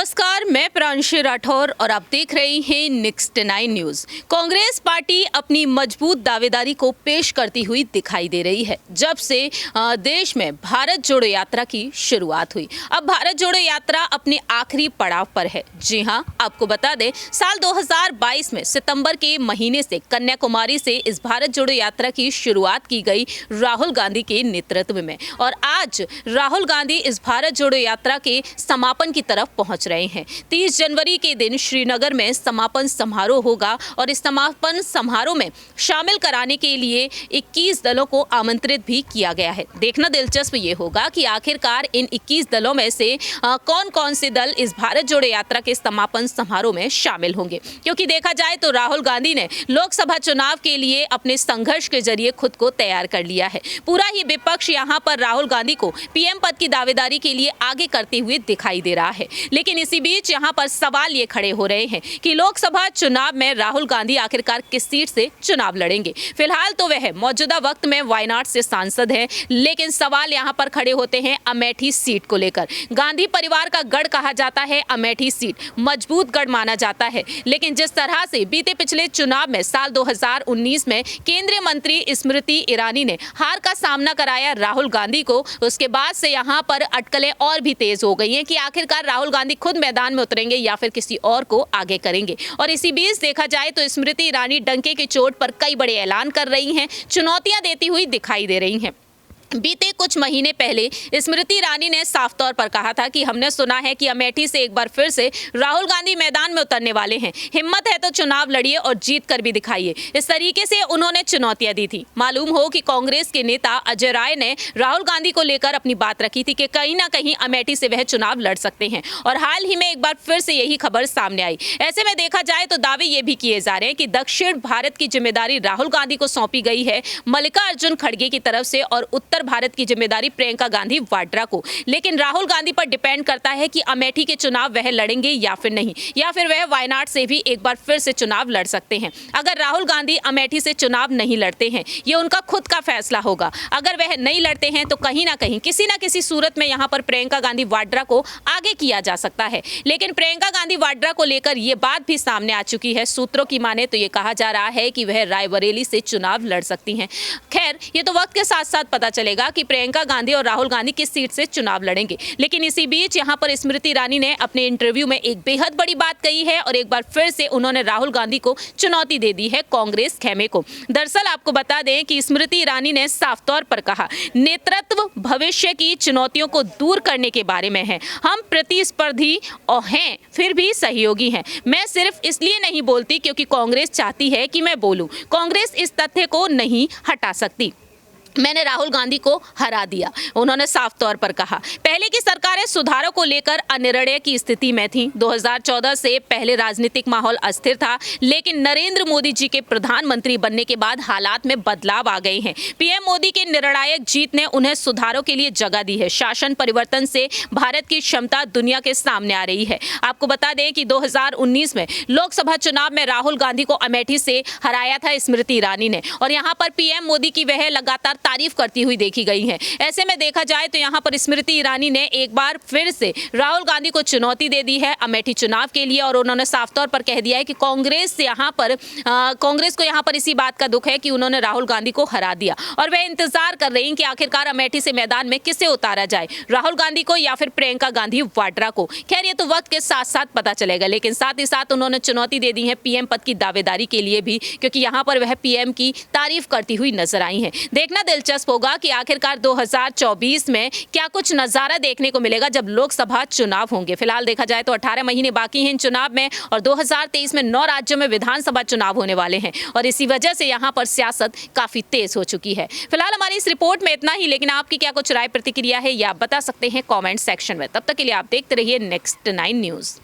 नमस्कार, मैं प्रांशी राठौर और आप देख रहे हैं नेक्स्ट 9 न्यूज। कांग्रेस पार्टी अपनी मजबूत दावेदारी को पेश करती हुई दिखाई दे रही है जब से देश में भारत जोड़ो यात्रा की शुरुआत हुई। अब भारत जोड़ो यात्रा अपने आखिरी पड़ाव पर है। जी हां, आपको बता दें, साल 2022 में सितंबर के महीने से कन्याकुमारी से इस भारत जोड़ो यात्रा की शुरुआत की गई राहुल गांधी के नेतृत्व में, और आज राहुल गांधी इस भारत जोड़ो यात्रा के समापन की तरफ पहुंच रहे हैं। 30 जनवरी के दिन श्रीनगर में समापन समारोह होगा और इस समापन समारोह में शामिल कराने के लिए 21 दलों को आमंत्रित भी किया गया है। देखना दिलचस्प ये होगा कि आखिरकार इन 21 दलों में से कौन कौन से दल इस भारत जोड़ो यात्रा के समापन समारोह में शामिल होंगे, क्योंकि देखा जाए तो राहुल गांधी ने लोकसभा चुनाव के लिए अपने संघर्ष के जरिए खुद को तैयार कर लिया है। पूरा ही विपक्ष यहाँ पर राहुल गांधी को पीएम पद की दावेदारी के लिए आगे करते हुए दिखाई दे रहा है। लेकिन इसी बीच यहाँ पर सवाल ये खड़े हो रहे हैं कि लोकसभा चुनाव में राहुल गांधी आखिरकार किस सीट से चुनाव लड़ेंगे। फिलहाल तो वह मौजूदा वक्त में वायनाड से सांसद हैं, लेकिन सवाल यहाँ पर खड़े होते हैं अमेठी सीट को लेकर। गांधी परिवार का गढ़ कहा जाता है अमेठी सीट, मजबूत गढ़ माना जाता है। लेकिन जिस तरह से बीते पिछले चुनाव में साल 2019 में केंद्रीय मंत्री स्मृति ईरानी ने हार का सामना कराया राहुल गांधी को, उसके बाद से यहाँ पर अटकलें और भी तेज हो गई हैं कि आखिरकार राहुल गांधी खुद मैदान में उतरेंगे या फिर किसी और को आगे करेंगे। और इसी बीच देखा जाए तो स्मृति ईरानी डंके की चोट पर कई बड़े ऐलान कर रही हैं, चुनौतियां देती हुई दिखाई दे रही हैं। बीते कुछ महीने पहले स्मृति ईरानी ने साफ तौर पर कहा था कि हमने सुना है कि अमेठी से एक बार फिर से राहुल गांधी मैदान में उतरने वाले हैं, हिम्मत है तो चुनाव लड़िए और जीत कर भी दिखाइए। इस तरीके से उन्होंने चुनौतियां दी थी। मालूम हो कि कांग्रेस के नेता अजय राय ने राहुल गांधी को लेकर अपनी बात रखी थी कि कहीं ना कहीं अमेठी से वह चुनाव लड़ सकते हैं, और हाल ही में एक बार फिर से यही खबर सामने आई। ऐसे में देखा जाए तो दावे ये भी किए जा रहे हैं कि दक्षिण भारत की जिम्मेदारी राहुल गांधी को सौंपी गई है मल्लिकार्जुन खड़गे की तरफ से, और उत्तर भारत की जिम्मेदारी प्रियंका गांधी वाड्रा को। लेकिन राहुल गांधी पर डिपेंड करता है कि अमेठी के चुनाव वह लड़ेंगे या फिर नहीं, या फिर वह वायनाड से भी एक बार फिर से चुनाव लड़ सकते हैं। अगर राहुल गांधी अमेठी से चुनाव नहीं लड़ते हैं, ये उनका खुद का फैसला होगा। अगर वह नहीं लड़ते हैं तो कहीं ना कहीं किसी ना किसी सूरत में यहाँ पर प्रियंका गांधी वाड्रा को आगे किया जा सकता है। लेकिन प्रियंका गांधी वाड्रा को लेकर यह बात भी सामने आ चुकी है। सूत्रों की माने तो ये कहा जा रहा है कि वह रायबरेली से चुनाव लड़ सकती हैं। खैर, ये तो वक्त के साथ साथ पता चलेगा कि प्रियंका गांधी और राहुल गांधी किस सीट से चुनाव लड़ेंगे। लेकिन इसी बीच यहां पर स्मृति ईरानी ने अपने इंटरव्यू में एक बेहद बड़ी बात कही है, और एक बार फिर से उन्होंने राहुल गांधी को चुनौती दे दी है कांग्रेस खेमे को। दरअसल आपको बता दें कि स्मृति ईरानी ने साफ तौर पर कहा, नेतृत्व भविष्य की चुनौतियों को दूर करने के बारे में है। हम प्रतिस्पर्धी और हैं, फिर भी सहयोगी हैं। मैं सिर्फ इसलिए नहीं बोलती क्योंकि कांग्रेस चाहती है कि मैं बोलूं। कांग्रेस इस तथ्य को नहीं हटा सकती। मैंने राहुल गांधी को हरा दिया, उन्होंने साफ तौर पर कहा। पहले की सरकारें सुधारों को लेकर अनिर्णय की स्थिति में थी। 2014 से पहले राजनीतिक माहौल अस्थिर था, लेकिन नरेंद्र मोदी जी के प्रधानमंत्री बनने के बाद हालात में बदलाव आ गए हैं। पीएम मोदी के निर्णायक जीत ने उन्हें सुधारों के लिए जगह दी है। शासन परिवर्तन से भारत की क्षमता दुनिया के सामने आ रही है। आपको बता दें कि 2019 में लोकसभा चुनाव में राहुल गांधी को अमेठी से हराया था स्मृति ईरानी ने, और यहाँ पर पीएम मोदी की वह लगातार तारीफ करती हुई देखी गई है। ऐसे में देखा जाए तो यहाँ पर स्मृति ईरानी ने एक बार फिर से राहुल गांधी को चुनौती दे दी है अमेठी चुनाव के लिए, और उन्होंने साफ तौर पर कह दिया है कि कांग्रेस को यहाँ पर इसी बात का दुख है कि उन्होंने राहुल गांधी को हरा दिया, और वह इंतजार कर रही हैं कि आखिरकार अमेठी से मैदान में किसे उतारा जाए, राहुल गांधी को या फिर प्रियंका गांधी वाड्रा को। खैर, ये तो वक्त के साथ साथ पता चलेगा, लेकिन साथ ही साथ उन्होंने चुनौती दे दी है पीएम पद की दावेदारी के लिए भी, क्योंकि यहाँ पर वह पीएम की तारीफ करती हुई नजर आई है। देखना दिलचस्प होगा कि आखिरकार 2024 में क्या कुछ नजारा देखने को मिलेगा जब लोकसभा चुनाव होंगे। फिलहाल देखा जाए तो 18 महीने बाकी हैं इन चुनाव में, और 2023 में 9 राज्यों में विधानसभा चुनाव होने वाले हैं, और इसी वजह से यहाँ पर सियासत काफी तेज हो चुकी है। फिलहाल हमारी इस रिपोर्ट में इतना ही, लेकिन आपकी क्या कुछ राय प्रतिक्रिया है, या आप बता सकते हैं कॉमेंट सेक्शन में। तब तक के लिए आप देखते रहिए नेक्स्ट 9 न्यूज।